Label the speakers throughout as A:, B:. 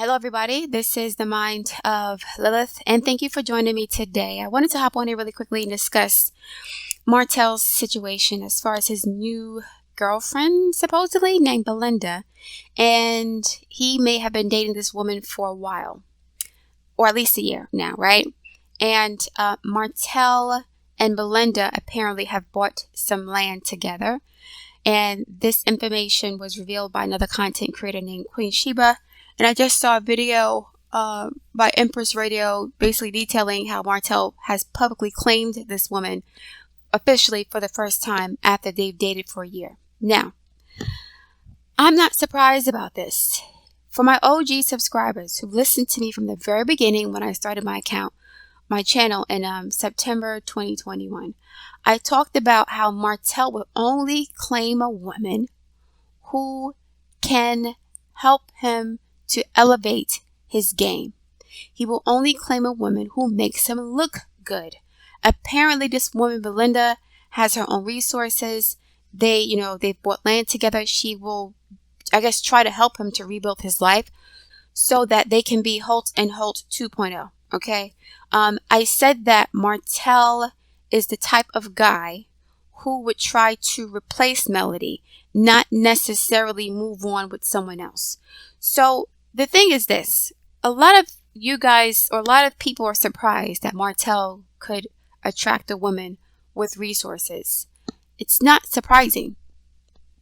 A: Hello, everybody. This is the Mind of Lilith, and thank you for joining me today. I wanted to hop on here really quickly and discuss Martell's situation as far as his new girlfriend, supposedly named Belinda, and he may have been dating this woman for a while, or at least a year now, right? And Martell and Belinda apparently have bought some land together, and this information was revealed by another content creator named Queen Sheba. And I just saw a video by Empress Radio basically detailing how Martell has publicly claimed this woman officially for the first time after they've dated for a year. Now, I'm not surprised about this. For my OG subscribers who listened to me from the very beginning when I started my channel in September 2021, I talked about how Martell will only claim a woman who can help him to elevate his game. He will only claim a woman who makes him look good. Apparently, this woman, Belinda, has her own resources. They've bought land together. She will, I guess, try to help him to rebuild his life so that they can be Holt and Holt 2.0. Okay. I said that Martell is the type of guy who would try to replace Melody, not necessarily move on with someone else. So the thing is this, a lot of you guys, or a lot of people are surprised that Martell could attract a woman with resources. It's not surprising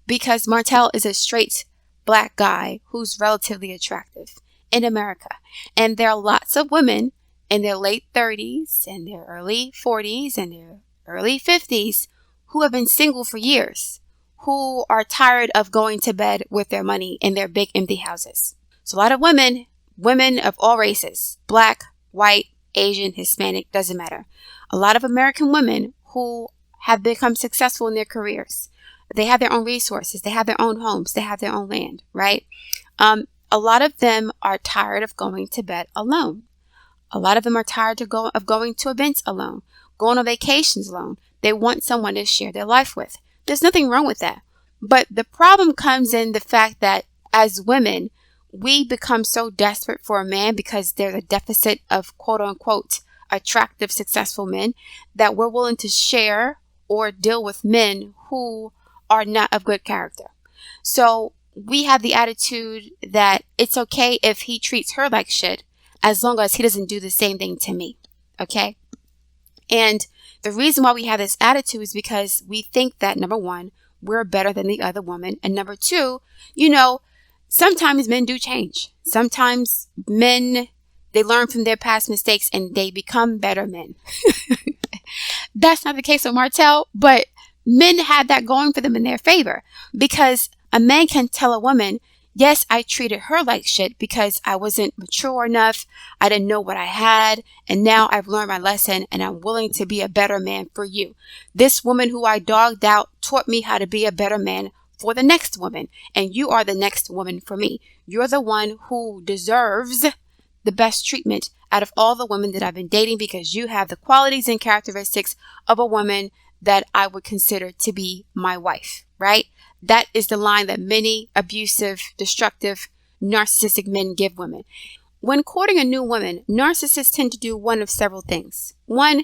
A: because Martell is a straight black guy who's relatively attractive in America. And there are lots of women in their late 30s and their early 40s and their early 50s who have been single for years, who are tired of going to bed with their money in their big empty houses. So a lot of women of all races, black, white, Asian, Hispanic, doesn't matter. A lot of American women who have become successful in their careers. They have their own resources. They have their own homes. They have their own land, right? A lot of them are tired of going to bed alone. A lot of them are tired of going to events alone, going on vacations alone. They want someone to share their life with. There's nothing wrong with that. But the problem comes in the fact that as women, we become so desperate for a man because there's a deficit of quote unquote attractive, successful men that we're willing to share or deal with men who are not of good character. So we have the attitude that it's okay if he treats her like shit as long as he doesn't do the same thing to me. Okay? And the reason why we have this attitude is because we think that, number one, we're better than the other woman. And number two, sometimes men do change. Sometimes men, they learn from their past mistakes and they become better men. That's not the case with Martell, but men have that going for them in their favor because a man can tell a woman, yes, I treated her like shit because I wasn't mature enough. I didn't know what I had. And now I've learned my lesson and I'm willing to be a better man for you. This woman who I dogged out taught me how to be a better man for the next woman. And you are the next woman for me. You're the one who deserves the best treatment out of all the women that I've been dating because you have the qualities and characteristics of a woman that I would consider to be my wife, right? That is the line that many abusive, destructive, narcissistic men give women. When courting a new woman, narcissists tend to do one of several things. One,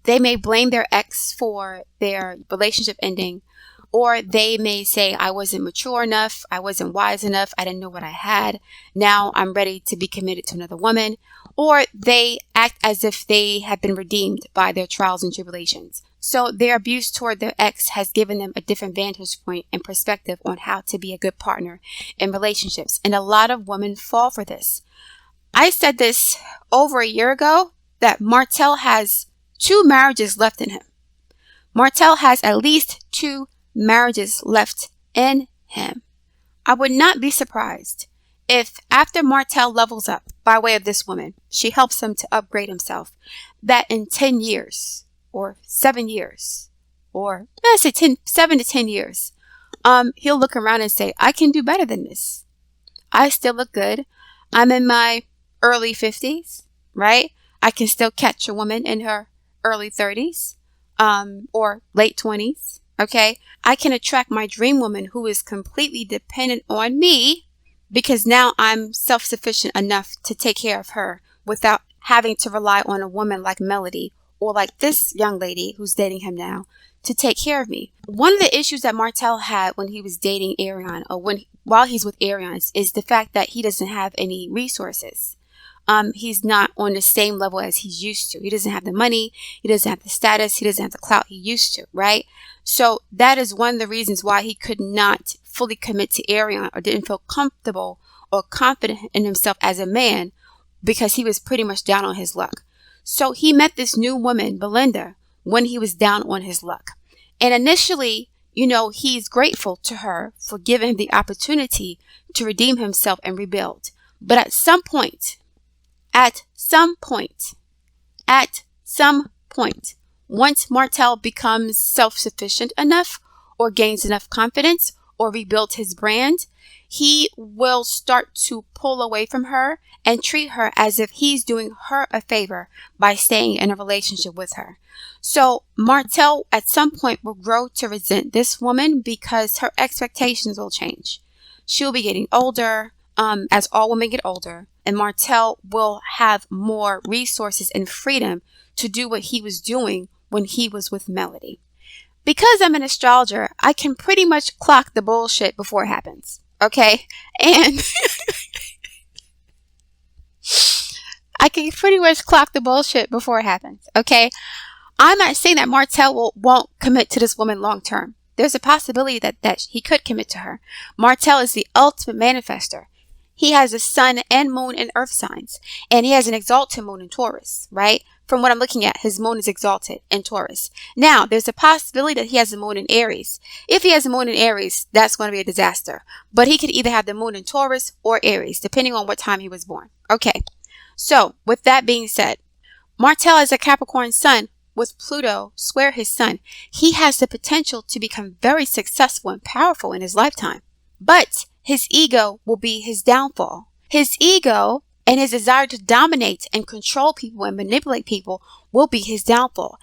A: they may blame their ex for their relationship ending, or they may say, I wasn't mature enough, I wasn't wise enough, I didn't know what I had, now I'm ready to be committed to another woman. Or they act as if they have been redeemed by their trials and tribulations. So their abuse toward their ex has given them a different vantage point and perspective on how to be a good partner in relationships. And a lot of women fall for this. I said this over a year ago that Martell has 2 marriages left in him. Martell has at least 2 marriages left in him. I would not be surprised if after Martell levels up by way of this woman, she helps him to upgrade himself, that in 10 years or 7 years or let's say 7 to 10 years, he'll look around and say, I can do better than this. I still look good. I'm in my early 50s, right? I can still catch a woman in her early 30s or late 20s. Okay, I can attract my dream woman who is completely dependent on me because now I'm self-sufficient enough to take care of her without having to rely on a woman like Melody or like this young lady who's dating him now to take care of me. One of the issues that Martell had when he was dating Ariane, or while he's with Ariane, is the fact that he doesn't have any resources. He's not on the same level as he's used to. He doesn't have the money. He doesn't have the status. He doesn't have the clout he used to, right? So that is one of the reasons why he could not fully commit to Ariane, or didn't feel comfortable or confident in himself as a man, because he was pretty much down on his luck. So he met this new woman, Belinda, when he was down on his luck. And initially, he's grateful to her for giving him the opportunity to redeem himself and rebuild. But at some point, once Martell becomes self-sufficient enough, or gains enough confidence, or rebuilds his brand, he will start to pull away from her and treat her as if he's doing her a favor by staying in a relationship with her. So Martell at some point will grow to resent this woman because her expectations will change. She'll be getting older, as all women get older, and Martell will have more resources and freedom to do what he was doing when he was with Melody. Because I'm an astrologer, I can pretty much clock the bullshit before it happens. Okay? And I can pretty much clock the bullshit before it happens. Okay? I'm not saying that Martell won't commit to this woman long term. There's a possibility that he could commit to her. Martell is the ultimate manifester. He has a sun and moon in earth signs, and he has an exalted moon in Taurus, right? From what I'm looking at, his moon is exalted in Taurus. Now, there's a possibility that he has a moon in Aries. If he has a moon in Aries, that's going to be a disaster. But he could either have the moon in Taurus or Aries, depending on what time he was born. Okay, so with that being said, Martell is a Capricorn sun with Pluto square his sun. He has the potential to become very successful and powerful in his lifetime. But his ego will be his downfall. His ego and his desire to dominate and control people and manipulate people will be his downfall.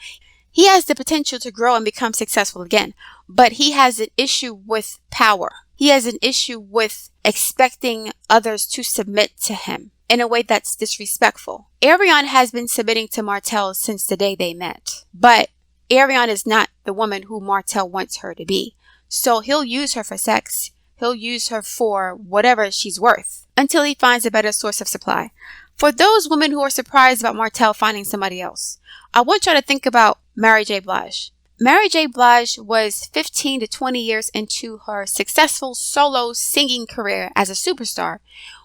A: He has the potential to grow and become successful again, but he has an issue with power. He has an issue with expecting others to submit to him in a way that's disrespectful. Ariane has been submitting to Martell since the day they met, but Ariane is not the woman who Martell wants her to be. So he'll use her for sex. He'll use her for whatever she's worth until he finds a better source of supply. For those women who are surprised about Martell finding somebody else, I want y'all to think about Mary J. Blige. Mary J. Blige was 15 to 20 years into her successful solo singing career as a superstar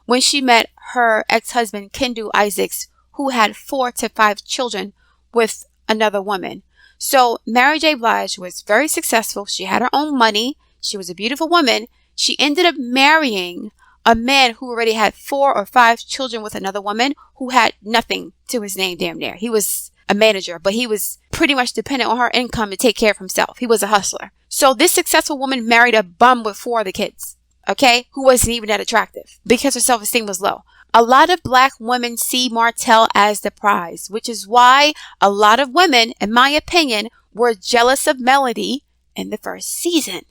A: when she met her ex-husband Kendu Isaacs, who had 4 to 5 children with another woman. So Mary J. Blige was very successful. She had her own money. She was a beautiful woman. She ended up marrying a man who already had 4 or 5 children with another woman who had nothing to his name damn near. He was a manager, but he was pretty much dependent on her income to take care of himself. He was a hustler. So this successful woman married a bum with 4 of the kids, okay, who wasn't even that attractive because her self-esteem was low. A lot of black women see Martell as the prize, which is why a lot of women, in my opinion, were jealous of Melody in the first season.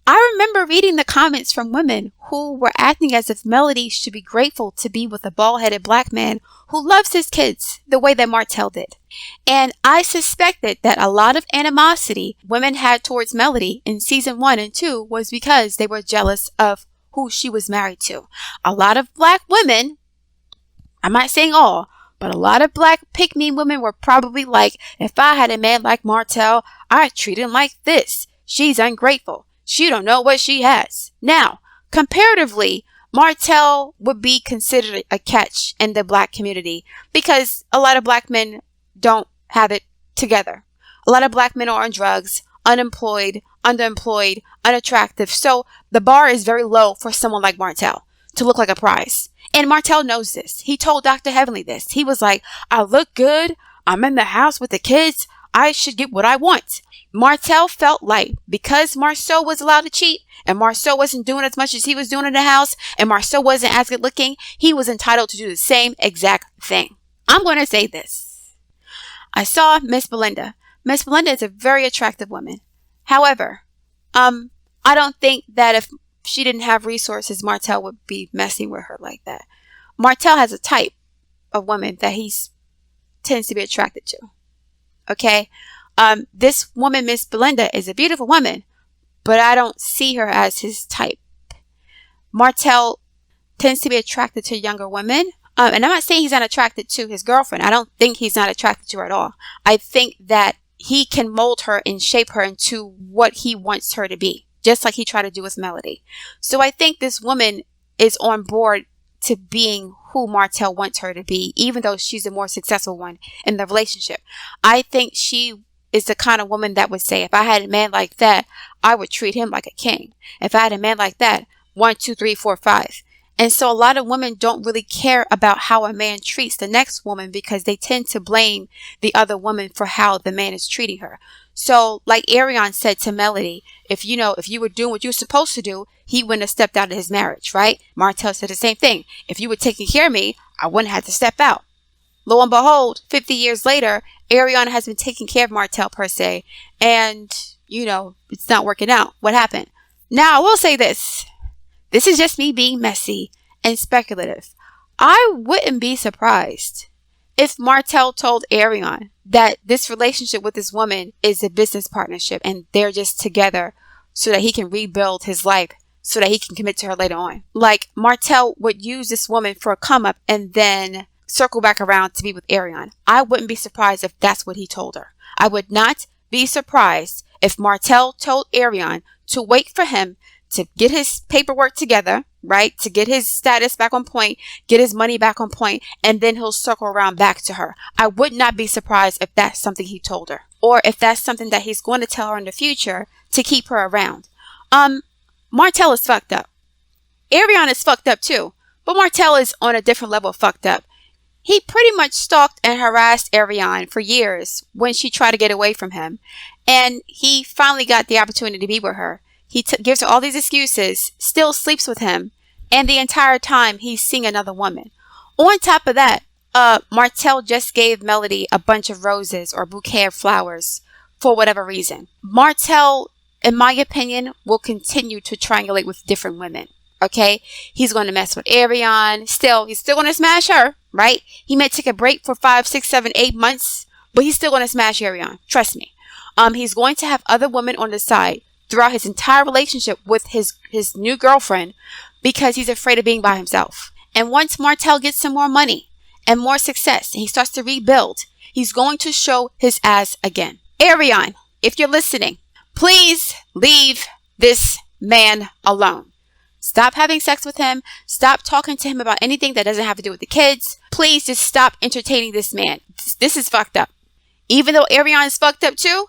A: I remember reading the comments from women who were acting as if Melody should be grateful to be with a bald-headed black man who loves his kids the way that Martell did. And I suspected that a lot of animosity women had towards Melody in season 1 and 2 was because they were jealous of who she was married to. A lot of black women, I'm not saying all, but a lot of black pick-me women were probably like, if I had a man like Martell, I'd treat him like this. She's ungrateful. She don't know what she has. Now, comparatively, Martell would be considered a catch in the black community because a lot of black men don't have it together. A lot of black men are on drugs, unemployed, underemployed, unattractive. So the bar is very low for someone like Martell to look like a prize. And Martell knows this. He told Dr. Heavenly this. He was like, I look good. I'm in the house with the kids. I should get what I want. Martell felt like because Marceau was allowed to cheat and Marceau wasn't doing as much as he was doing in the house and Marceau wasn't as good looking, he was entitled to do the same exact thing. I'm going to say this. I saw Miss Belinda. Miss Belinda is a very attractive woman. However, I don't think that if she didn't have resources, Martell would be messing with her like that. Martell has a type of woman that he tends to be attracted to. Okay? This woman, Miss Belinda, is a beautiful woman, but I don't see her as his type. Martell tends to be attracted to younger women. And I'm not saying he's not attracted to his girlfriend. I don't think he's not attracted to her at all. I think that he can mold her and shape her into what he wants her to be, just like he tried to do with Melody. So I think this woman is on board to being who Martell wants her to be, even though she's the more successful one in the relationship. I think she is the kind of woman that would say, if I had a man like that, I would treat him like a king. If I had a man like that, 1, 2, 3, 4, 5. And so a lot of women don't really care about how a man treats the next woman because they tend to blame the other woman for how the man is treating her. So like Arion said to Melody, if you were doing what you were supposed to do, he wouldn't have stepped out of his marriage, right? Martell said the same thing. If you were taking care of me, I wouldn't have to step out. Lo and behold, 50 years later, Arion has been taking care of Martell per se. And, it's not working out. What happened? Now, I will say this. This is just me being messy and speculative. I wouldn't be surprised if Martell told Arion that this relationship with this woman is a business partnership and they're just together so that he can rebuild his life so that he can commit to her later on. Like Martell would use this woman for a come up and then circle back around to be with Arion. I wouldn't be surprised if that's what he told her. I would not be surprised if Martell told Arion to wait for him to get his paperwork together, right? To get his status back on point, get his money back on point, and then he'll circle around back to her. I would not be surprised if that's something he told her, or if that's something that he's going to tell her in the future to keep her around. Martell is fucked up. Arion is fucked up too, but Martell is on a different level of fucked up. He pretty much stalked and harassed Arion for years when she tried to get away from him, and he finally got the opportunity to be with her. He gives her all these excuses, still sleeps with him, and the entire time he's seeing another woman. On top of that, Martell just gave Melody a bunch of roses or bouquet of flowers for whatever reason. Martell, in my opinion, will continue to triangulate with different women. Okay? He's going to mess with Arion. He's still going to smash her, right? He may take a break for 5, 6, 7, 8 months, but he's still going to smash Arion. Trust me. He's going to have other women on the side throughout his entire relationship with his new girlfriend because he's afraid of being by himself. And once Martell gets some more money and more success and he starts to rebuild, he's going to show his ass again. Arion, if you're listening, please leave this man alone. Stop having sex with him. Stop talking to him about anything that doesn't have to do with the kids. Please just stop entertaining this man. This is fucked up. Even though Arion is fucked up too,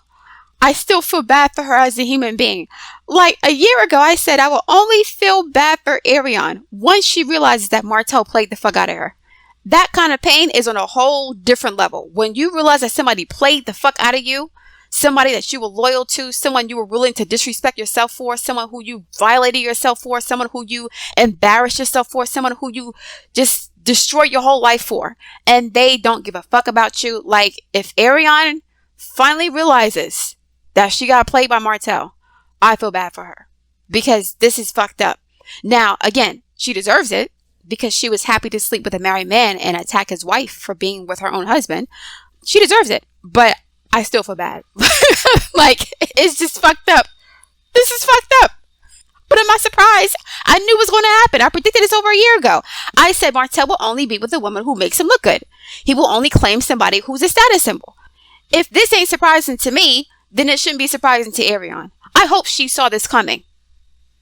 A: I still feel bad for her as a human being. Like a year ago, I said I will only feel bad for Arion once she realizes that Martell played the fuck out of her. That kind of pain is on a whole different level. When you realize that somebody played the fuck out of you, somebody that you were loyal to, someone you were willing to disrespect yourself for, someone who you violated yourself for, someone who you embarrassed yourself for, someone who you just destroyed your whole life for, and they don't give a fuck about you. Like if Arion finally realizes that she got played by Martell, I feel bad for her because this is fucked up. Now, again, she deserves it because she was happy to sleep with a married man and attack his wife for being with her own husband. She deserves it, but I still feel bad. Like, it's just fucked up. This is fucked up. But am I surprised? I knew it was going to happen. I predicted this over a year ago. I said Martell will only be with a woman who makes him look good. He will only claim somebody who's a status symbol. If this ain't surprising to me, then it shouldn't be surprising to Arion. I hope she saw this coming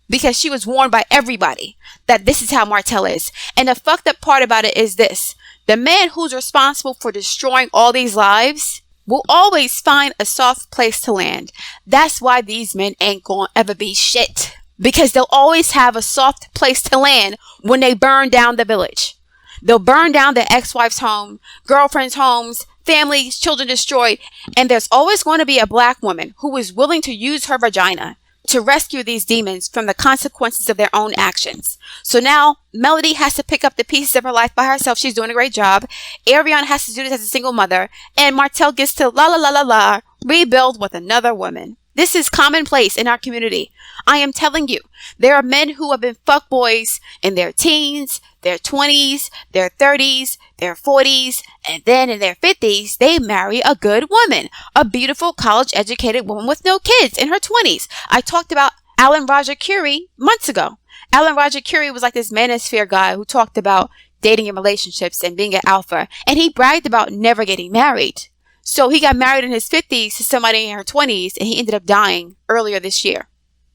A: because she was warned by everybody that this is how Martell is. And the fucked up part about it is this. The man who's responsible for destroying all these lives will always find a soft place to land. That's why these men ain't gonna ever be shit, because they'll always have a soft place to land when they burn down the village. They'll burn down their ex-wife's home, girlfriend's homes, families, children destroyed, and there's always going to be a black woman who is willing to use her vagina to rescue these demons from the consequences of their own actions. So now Melody has to pick up the pieces of her life by herself. She's doing a great job. Arion has to do this as a single mother, and Martell gets to rebuild with another woman. This is commonplace in our community. I am telling you, there are men who have been fuckboys in their teens, their 20s, their 30s, their 40s, and then in their 50s, they marry a good woman, a beautiful college-educated woman with no kids in her 20s. I talked about Alan Roger Curie months ago. Alan Roger Curie was like this manosphere guy who talked about dating and relationships and being an alpha, and he bragged about never getting married. So he got married in his 50s to somebody in her 20s, and he ended up dying earlier this year,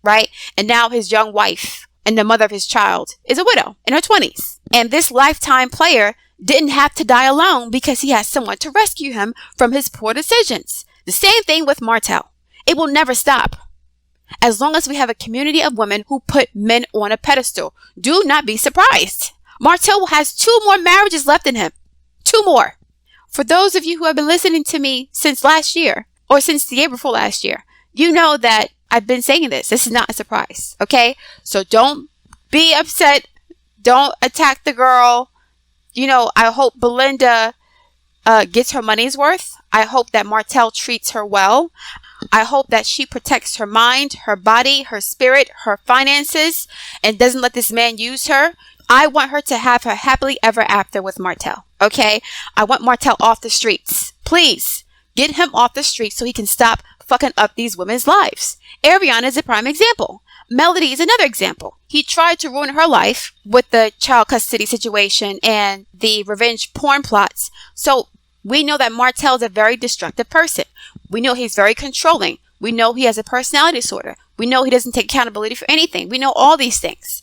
A: right? And now his young wife and the mother of his child is a widow in her 20s. And this lifetime player didn't have to die alone because he has someone to rescue him from his poor decisions. The same thing with Martell. It will never stop. As long as we have a community of women who put men on a pedestal, do not be surprised. Martell has 2 more marriages left in him. 2 more. For those of you who have been listening to me since last year, or since the year before last year, you know that I've been saying this. This is not a surprise, okay? So don't be upset. Don't attack the girl. You know, I hope Belinda gets her money's worth. I hope that Martell treats her well. I hope that she protects her mind, her body, her spirit, her finances, and doesn't let this man use her. I want her to have her happily ever after with Martell, okay? I want Martell off the streets. Please, get him off the streets so he can stop fucking up these women's lives. Ariana is a prime example. Melody is another example. He tried to ruin her life with the child custody situation and the revenge porn plots. So we know that Martell is a very destructive person. We know he's very controlling. We know he has a personality disorder. We know he doesn't take accountability for anything. We know all these things.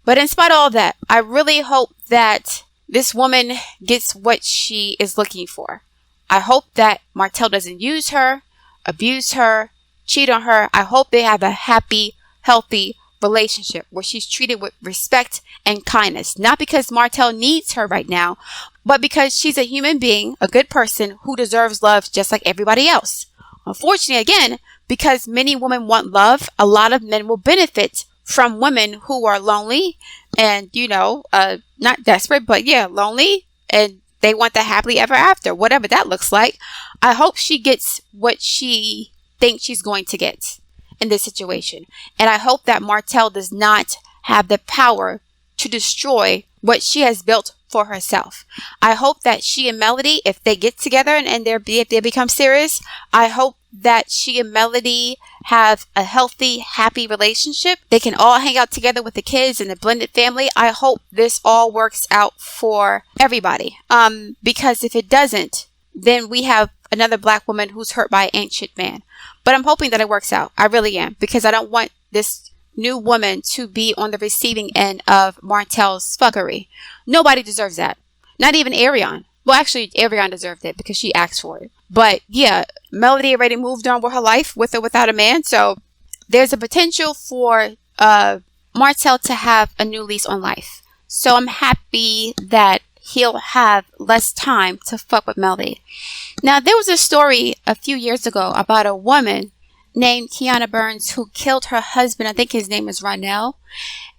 A: But in spite of all that, I really hope that this woman gets what she is looking for. I hope that Martell doesn't use her, abuse her, cheat on her. I hope they have a happy, healthy relationship where she's treated with respect and kindness. Not because Martell needs her right now, but because she's a human being, a good person who deserves love just like everybody else. Unfortunately, again, because many women want love, a lot of men will benefit from women who are lonely and, you know, not desperate, but yeah, lonely, and they want the happily ever after, whatever that looks like. I hope she gets what she thinks she's going to get in this situation. And I hope that Martell does not have the power to destroy what she has built for herself. I hope that she and Melody, if they get together and if they become serious, I hope that she and Melody have a healthy, happy relationship. They can all hang out together with the kids and the blended family. I hope this all works out for everybody. Because if it doesn't, then we have another black woman who's hurt by an ancient man. But I'm hoping that it works out. I really am, because I don't want this new woman to be on the receiving end of Martell's fuckery. Nobody deserves that. Not even Ariane. Well, actually, Ariane deserved it because she asked for it. But yeah, Melody already moved on with her life, with or without a man. So there's a potential for Martell to have a new lease on life. So I'm happy that he'll have less time to fuck with Melody. Now, there was a story a few years ago about a woman named Kiana Burns who killed her husband. I think his name is Ronell.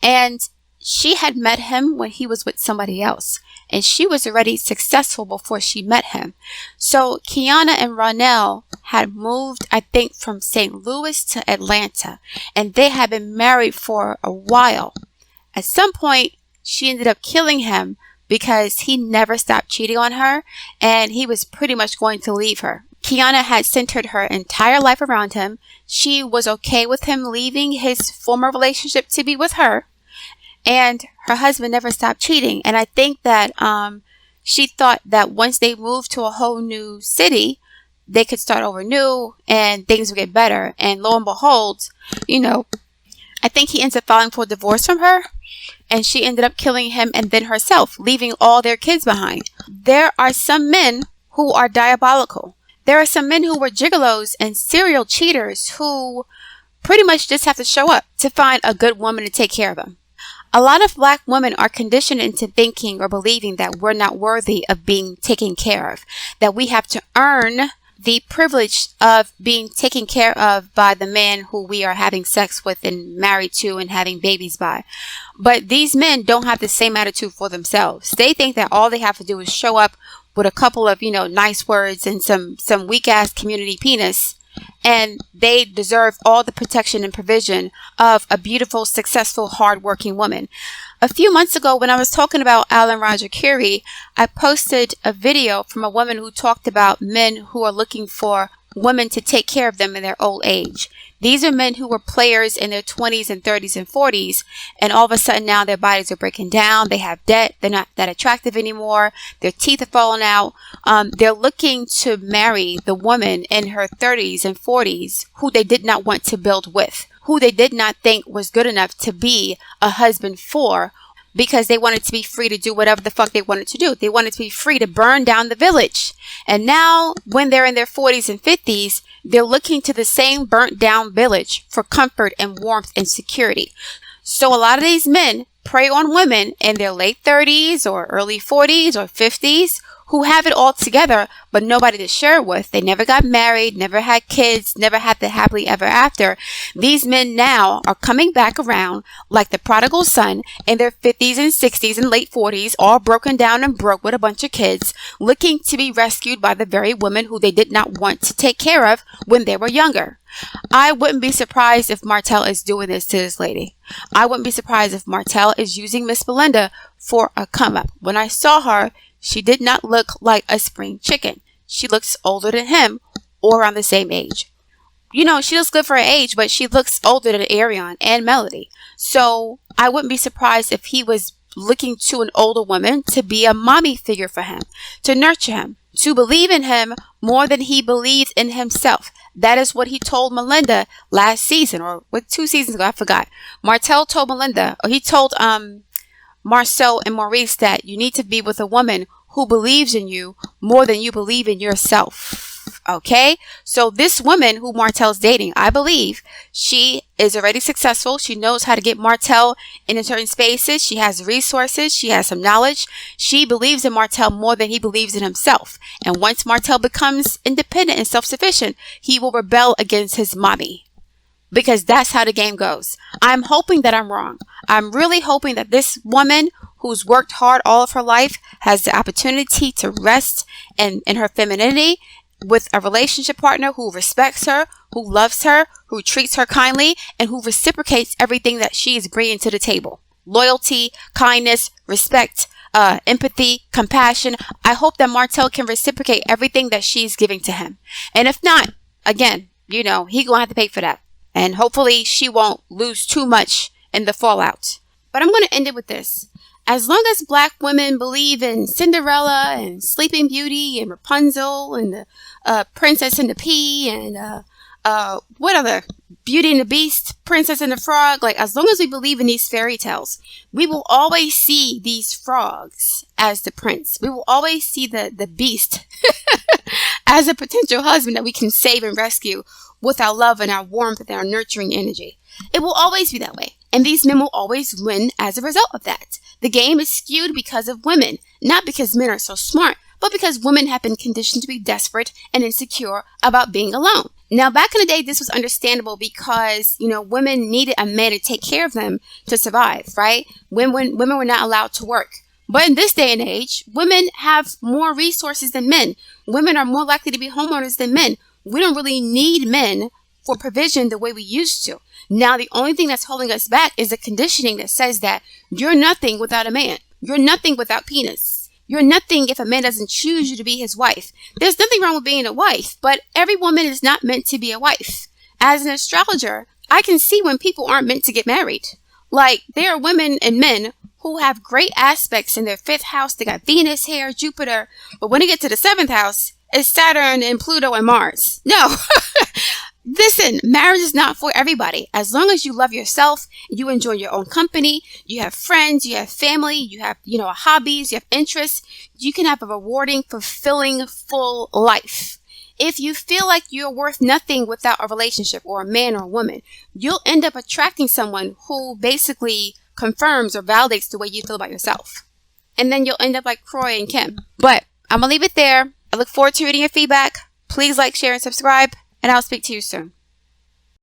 A: And she had met him when he was with somebody else. And she was already successful before she met him. So Kiana and Ronell had moved, I think, from St. Louis to Atlanta. And they had been married for a while. At some point, she ended up killing him because he never stopped cheating on her. And he was pretty much going to leave her. Kiana had centered her entire life around him. She was okay with him leaving his former relationship to be with her. And her husband never stopped cheating. And I think that she thought that once they moved to a whole new city, they could start over new and things would get better. And lo and behold, you know, I think he ends up filing for divorce from her. And she ended up killing him and then herself, leaving all their kids behind. There are some men who are diabolical. There are some men who were gigolos and serial cheaters who pretty much just have to show up to find a good woman to take care of them. A lot of black women are conditioned into thinking or believing that we're not worthy of being taken care of, that we have to earn the privilege of being taken care of by the man who we are having sex with and married to and having babies by. But these men don't have the same attitude for themselves. They think that all they have to do is show up with a couple of, you know, nice words and some weak ass community penis, and they deserve all the protection and provision of a beautiful, successful, hardworking woman. A few months ago, when I was talking about Alan Roger Curie, I posted a video from a woman who talked about men who are looking for women to take care of them in their old age. These are men who were players in their 20s and 30s and 40s, and all of a sudden now their bodies are breaking down. They have debt. They're not that attractive anymore. Their teeth are falling out. They're looking to marry the woman in her 30s and 40s who they did not want to build with, who they did not think was good enough to be a husband for, because they wanted to be free to do whatever the fuck they wanted to do. They wanted to be free to burn down the village. And now, when they're in their 40s and 50s, they're looking to the same burnt down village for comfort and warmth and security. So a lot of these men prey on women in their late 30s or early 40s or 50s who have it all together, but nobody to share it with. They never got married, never had kids, never had the happily ever after. These men now are coming back around like the prodigal son in their 50s and 60s and late 40s, all broken down and broke with a bunch of kids, looking to be rescued by the very woman who they did not want to take care of when they were younger. I wouldn't be surprised if Martell is doing this to this lady. I wouldn't be surprised if Martell is using Miss Belinda for a come up. When I saw her, she did not look like a spring chicken. She looks older than him or around the same age. You know, she looks good for her age, but she looks older than Arion and Melody. So I wouldn't be surprised if he was looking to an older woman to be a mommy figure for him, to nurture him, to believe in him more than he believed in himself. That is what he told Melinda last season, or with 2 seasons ago, I forgot. Martell told Melinda, or he told Marcel and Maurice that you need to be with a woman who believes in you more than you believe in yourself. Okay? So this woman who Martell's dating, I believe she is already successful. She knows how to get Martell into certain spaces. She has resources. She has some knowledge. She believes in Martell more than he believes in himself. And once Martell becomes independent and self-sufficient, he will rebel against his mommy. Because that's how the game goes. I'm hoping that I'm wrong. I'm really hoping that this woman who's worked hard all of her life has the opportunity to rest in her femininity with a relationship partner who respects her, who loves her, who treats her kindly, and who reciprocates everything that she is bringing to the table. Loyalty, kindness, respect, empathy, compassion. I hope that Martell can reciprocate everything that she's giving to him. And if not, again, you know, he gonna have to pay for that. And hopefully she won't lose too much in the fallout. But I'm going to end it with this. As long as Black women believe in Cinderella and Sleeping Beauty and Rapunzel and the Princess and the Pea and what other? Beauty and the Beast, Princess and the Frog. Like, as long as we believe in these fairy tales, we will always see these frogs as the prince. We will always see the beast as a potential husband that we can save and rescue with our love and our warmth and our nurturing energy. It will always be that way. And these men will always win as a result of that. The game is skewed because of women, not because men are so smart, but because women have been conditioned to be desperate and insecure about being alone. Now, back in the day, this was understandable because, you know, women needed a man to take care of them to survive, right? Women were not allowed to work. But in this day and age, women have more resources than men. Women are more likely to be homeowners than men. We don't really need men for provision the way we used to. Now, the only thing that's holding us back is the conditioning that says that you're nothing without a man. You're nothing without penis. You're nothing if a man doesn't choose you to be his wife. There's nothing wrong with being a wife, but every woman is not meant to be a wife. As an astrologer, I can see when people aren't meant to get married. Like, there are women and men who have great aspects in their 5th house. They got Venus here, Jupiter, but when they get to the 7th house, it's Saturn and Pluto and Mars. No. Listen, marriage is not for everybody. As long as you love yourself, you enjoy your own company, you have friends, you have family, you have, hobbies, you have interests, you can have a rewarding, fulfilling, full life. If you feel like you're worth nothing without a relationship or a man or a woman, you'll end up attracting someone who basically confirms or validates the way you feel about yourself. And then you'll end up like Croy and Kim. But I'm going to leave it there. I look forward to reading your feedback. Please like, share, and subscribe, and I'll speak to you soon.